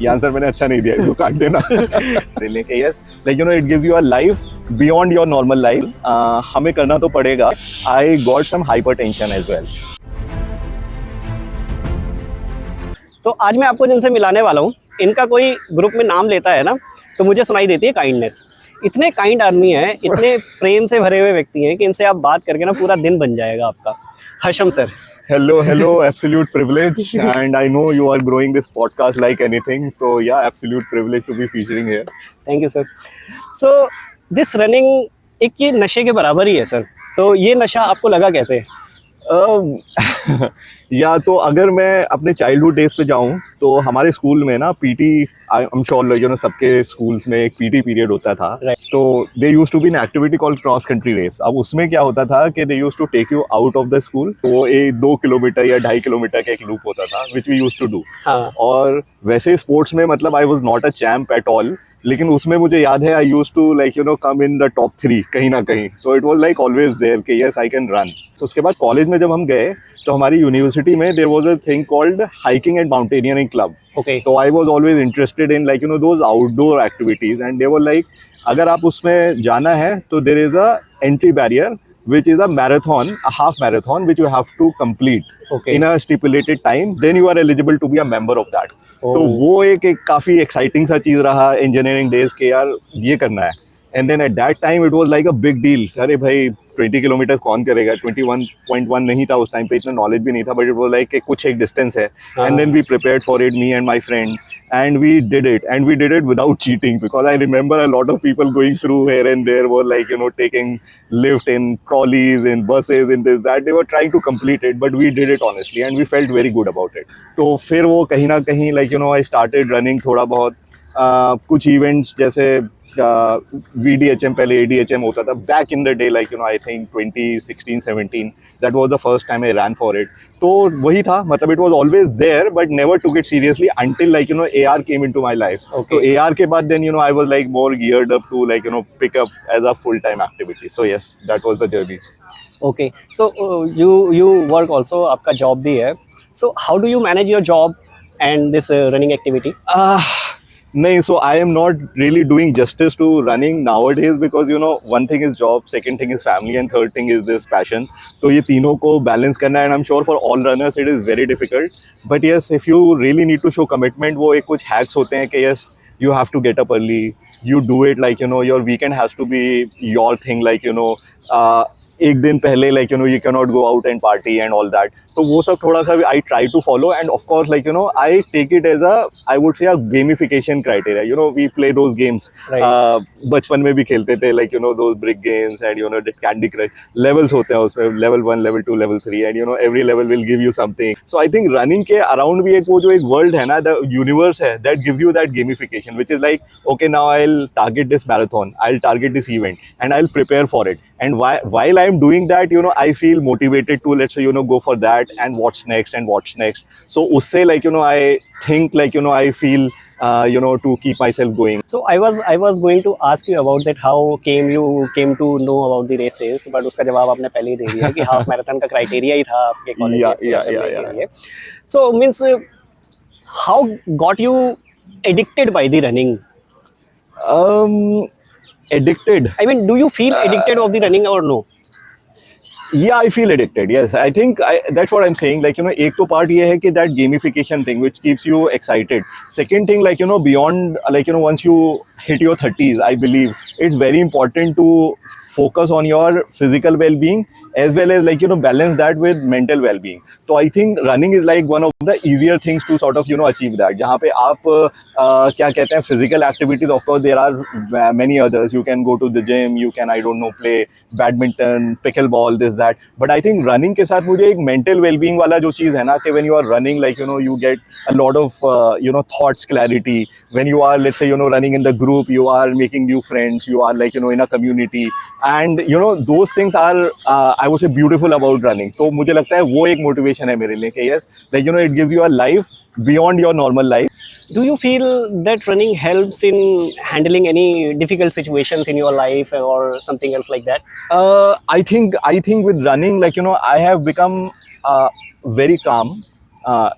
ये आंसर मैंने अच्छा नहीं दिया, इसको काट देना। Yes, like you know it gives you a life beyond your normal life. हमें करना तो पड़ेगा। I got some hypertension as well. तो आज मैं आपको जिनसे मिलाने वाला हूँ, इनका कोई ग्रुप में नाम लेता है ना, तो मुझे सुनाई देती है काइंडनेस। इतने काइंड आदमी हैं, इतने प्रेम से भरे हुए व्यक्ति हैं कि इनसे आप बात करके ना पूरा दिन बन जाएगा आपका। हशम sir, Hello, absolute privilege. And I know you are growing this podcast like anything. So yeah, absolute privilege to be featuring here. Thank you sir. So this running एक ये नशे के बराबर ही है सर, तो ये नशा आपको लगा कैसे? या तो अगर मैं अपने चाइल्डहुड डेज पे जाऊं तो हमारे स्कूल में ना PT, I am sure you know सबके स्कूल्स में एक पीटी पीरियड होता था। तो they used to be an activity called cross country race. अब उसमें क्या होता था कि they used to take you out of the school. वो एक 2 किलोमीटर या 2.5 किलोमीटर का एक लूप होता था which we used to do. और वैसे स्पोर्ट्स में मतलब I was not a champ at all, लेकिन उसमें मुझे याद है I used to like you know come in the top 3 कहीं ना कहीं। तो it was like always there कि यस आई कैन रन। तो उसके बाद कॉलेज में जब हम गए तो हमारी यूनिवर्सिटी में there was a thing called hiking and mountaineering club. तो I was always interested in like you know those outdoor activities and they were like अगर आप उसमें जाना है तो there is a entry barrier which is a marathon, a half marathon, which you have to complete in a stipulated time. Then you are eligible to be a member of that. तो वो एक काफी exciting सा चीज रहा engineering days के, यार ये करना है। And then at that time it was like a big deal. अरे भाई 20 किलोमीटर कौन करेगा? 21.1 नहीं था उस टाइम पे, इतना नॉलेज भी नहीं था, बट इट वाज लाइक कुछ एक डिस्टेंस है। And then we prepared for it, me and my friend, and we did it without cheating, because I remember a lot of people going through here and there were like you know taking lift in trolleys, in buses, in this that, they were trying to complete it, but we did it honestly and we felt very good about it. तो फिर वो कहीं ना कहीं like you know I started running थोड़ा बहुत, कुछ events जैसे VDHM, पहले ADHM होता था back in the day, like you know I think 2016-17, that was the first time I run for it. तो वही था, मतलब it was always there but never took it seriously until like you know AR came into my life. तो AR के बाद then you know I was like more geared up to like you know pick up as a full time activity. So yes, that was the journey. Okay, so you work also, आपका job भी है, so how do you manage your job and this running activity? नहीं, so I am not really doing justice to running nowadays because you know one thing is job, second thing is family, and third thing is this passion. तो ये तीनों को balance करना, and I'm sure for all runners it is very difficult. But yes, if you really need to show commitment, वो एक कुछ hacks होते हैं कि yes you have to get up early, you do it like you know your weekend has to be your thing, like you know एक दिन पहले like you know you cannot go out and party and all that. तो वो सब थोड़ा सा I try to follow, and of course like you know I take it as a, I would say, a gamification criteria. You know we play those games. बचपन में भी खेलते थे like you know those brick games and you know the Candy Crush levels होते हैं उसमें, level 1, level 2, level 3, and you know every level will give you something. So I think running के around भी एक वो जो एक world है ना, the universe है, that gives you that gamification, which is like okay now I'll target this marathon, I'll target this event, and I'll prepare for it. And while I'm doing that, you know, I feel motivated to, let's say, you know, go for that and what's next and what's next. So usse like, you know, I think like, you know, I feel, you know, to keep myself going. So I was going to ask you about that, how you came to know about the races, but उसका जवाब आपने पहले ही दे दिया कि half marathon का criteria ही था आपके college में। So means how got you addicted by the running? Addicted, I mean, do you feel addicted of the running or no? Yeah, I feel addicted. Yes, I think that's what I'm saying. Like you know, एक तो part ये है कि that gamification thing which keeps you excited. Second thing, like you know, beyond like you know, once you hit your 30s, I believe it's very important to focus on your physical well-being as well as like you know balance that with mental well-being. So I think running is like one of the easier things to sort of you know achieve that. जहाँ पे आप क्या कहते हैं physical activities, of course there are many others. You can go to the gym, you can I don't know play badminton, pickleball, this that. But I think running के साथ मुझे एक mental well-being वाला जो चीज़ है ना कि when you are running like you know you get a lot of you know thoughts clarity. When you are let's say you know running in the group, you are making new friends, you are like you know in a community. And you know those things are I would say beautiful about running. तो मुझे लगता है वो एक motivation है मेरे लिए कि yes like you know it gives you a life beyond your normal life. Do you feel that running helps in handling any difficult situations in your life or something else like that? I think with running like you know I have become very calm.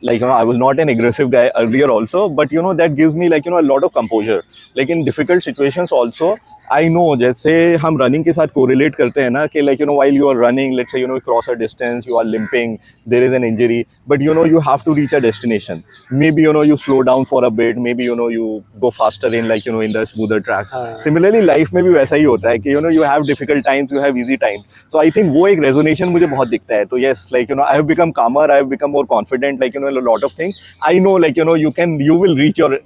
like I was not an aggressive guy earlier also, but that gives me like a lot of composure. Like in difficult situations also, I know जैसे हम running के साथ correlate करते हैं ना कि like while you are running, let's say you cross a distance, you are limping, there is an injury, but you have to reach a destination. Maybe you slow down for a bit, maybe you go faster in like in the smoother tracks. Similarly life में भी वैसा ही होता है कि you have difficult times, you have easy times. So I think वो एक resonation मुझे बहुत दिखता है. तो yes, like I have become calmer, I have become more confident, like a lot of things. I know like you will reach your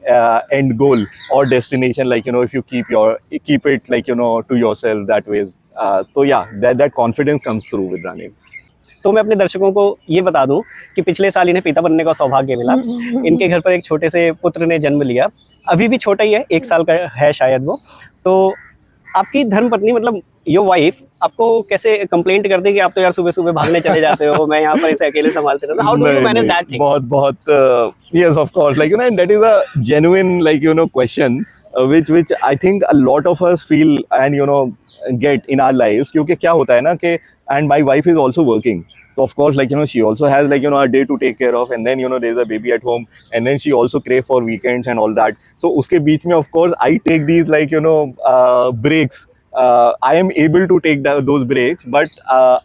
end goal or destination, like if you keep it like to yourself that way. So yeah, that confidence comes through with running. तो मैं अपने दर्शकों को ये बता दूं कि पिछले साल इन्हें पिता बनने का सौभाग्य मिला। इनके घर पर एक छोटे से पुत्र ने जन्म लिया, अभी भी छोटा ही है, 1 साल का है शायद वो। तो आपकी धर्मपत्नी मतलब योर वाइफ आपको कैसे कंप्लेंट करती है कि आप तो यार सुबह सुबह भागने चले जाते हो, मैं यहाँ पर इसे अकेले संभालते रहता हूं? How do you manage that thing? बहुत yes, of course, like and that is a genuine like question which I think a lot of us feel and get in our lives. क्योंकि क्या होता है ना कि and my wife is also working, so of course like she also has like a day to take care of, and then there's a baby at home, and then she also crave for weekends and all that. So उसके बीच में of course I take these like breaks. I am able to take those breaks, but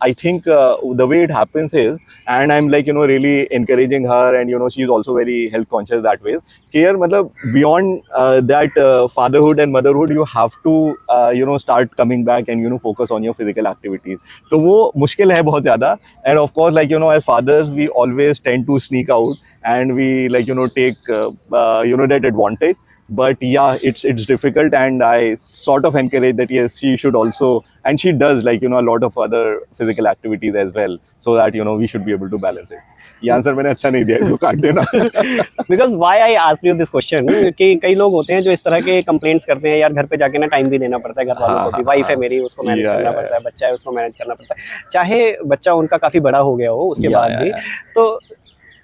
I think the way it happens is, and I'm like really encouraging her, and she's also very health conscious that way. Care, matlab, beyond that fatherhood and motherhood, you have to start coming back and focus on your physical activities. तो वो मुश्किल है बहुत ज़्यादा, and of course like as fathers we always tend to sneak out and we like take that advantage. But yeah, it's difficult, and I sort of encourage that yes, she should also, and she does like a lot of other physical activities as well, so that we should be able to balance it. ये answer मैंने अच्छा नहीं दिया, इसको काट देना. Because why I asked you this question कि कई लोग होते हैं जो इस तरह के कंप्लेंट्स करते हैं, यार घर पे जाके ना टाइम भी देना पड़ता है घर वालों को भी, वाइफ है मेरी उसको मैनेज करना पड़ता है, बच्चा है उसको मैनेज करना पड़ता है, चाहे बच्चा उनका काफ़ी बड़ा हो गया हो उसके बाद भी. तो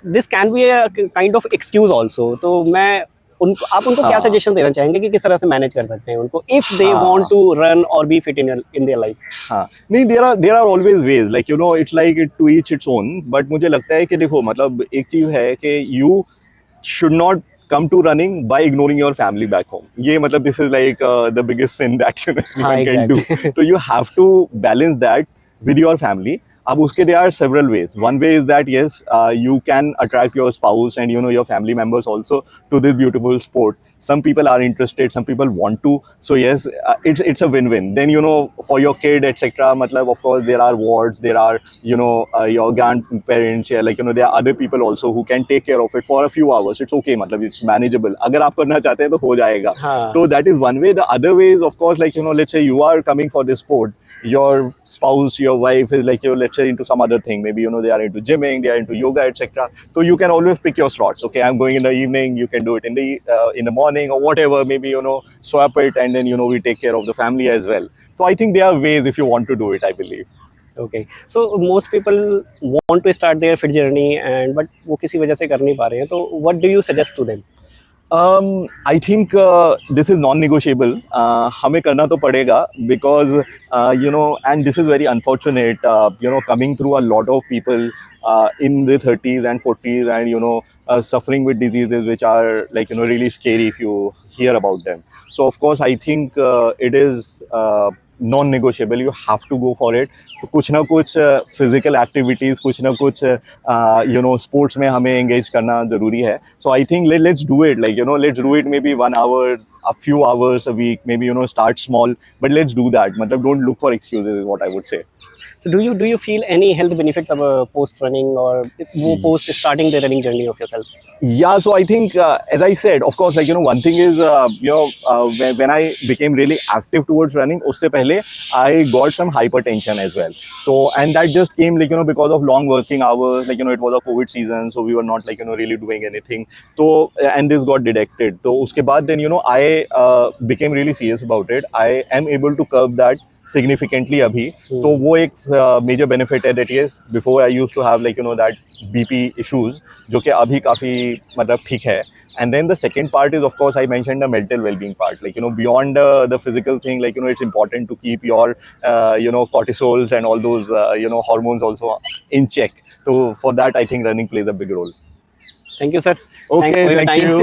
this can be a kind of excuse also. तो मैं आप उनको क्या सजेशन देना चाहेंगे कि किस तरह से मैनेज कर सकते हैं उनको, if they want to run और be fit in their life? हाँ, नहीं, there are always ways, like it's like it to each its own. But मुझे लगता है कि देखो मतलब एक चीज़ है कि you should not come to running by ignoring your family back home. ये मतलब this is like the biggest sin that anyone can do. So you have to balance that with your family. अब उसके there are several ways. One way is that yes, you can attract your spouse and your family members also to this beautiful sport. Some people are interested, some people want to. So yes, it's a win-win. Then for your kid etc. मतलब of course there are wards, there are your grandparents, yeah, like there are other people also who can take care of it for a few hours. It's okay, मतलब it's manageable. अगर आप करना चाहते हैं तो हो जाएगा. So that is one way. The other way is of course like let's say you are coming for this sport. Your spouse, your wife is like let's say into some other thing. Maybe they are into gymming, they are into yoga, etc. So you can always pick your slots. Okay, I'm going in the evening. You can do it in the morning or whatever. Maybe swap it, and then we take care of the family as well. So I think there are ways if you want to do it, I believe. Okay, so most people want to start their fit journey but वो किसी वजह से कर नहीं पा रहे हैं. तो what do you suggest to them? I think this is non-negotiable. हमें करना तो पड़ेगा because and this is very unfortunate. Coming through a lot of people in the 30s and 40s and suffering with diseases which are like really scary if you hear about them. So of course I think it is non-negotiable. You have to go for it. तो कुछ ना कुछ physical activities, कुछ ना कुछ sports में हमें engage करना ज़रूरी है. So I think let's do it. Like let's do it maybe 1 hour, a few hours a week. Maybe start small, but let's do that. मतलब don't look for excuses is what I would say. So do you feel any health benefits of post running or post starting the running journey of yourself? Yeah, so I think as I said, of course, like one thing is when I became really active towards running, उससे पहले I got some hypertension as well. So and that just came like because of long working hours. Like it was a COVID season, so we were not like really doing anything. So and this got detected. So उसके बाद then I became really serious about it. I am able to curb that significantly अभी. तो वो एक major benefit है that yes, before I used to have like that BP issues जो कि अभी काफ़ी मतलब ठीक है. And then the second part is of course I mentioned the mental well-being part, like beyond the physical thing, like it's important to keep your cortisols and all those hormones also in check. So for that I think running plays a big role. Thank you sir, Okay, thank you.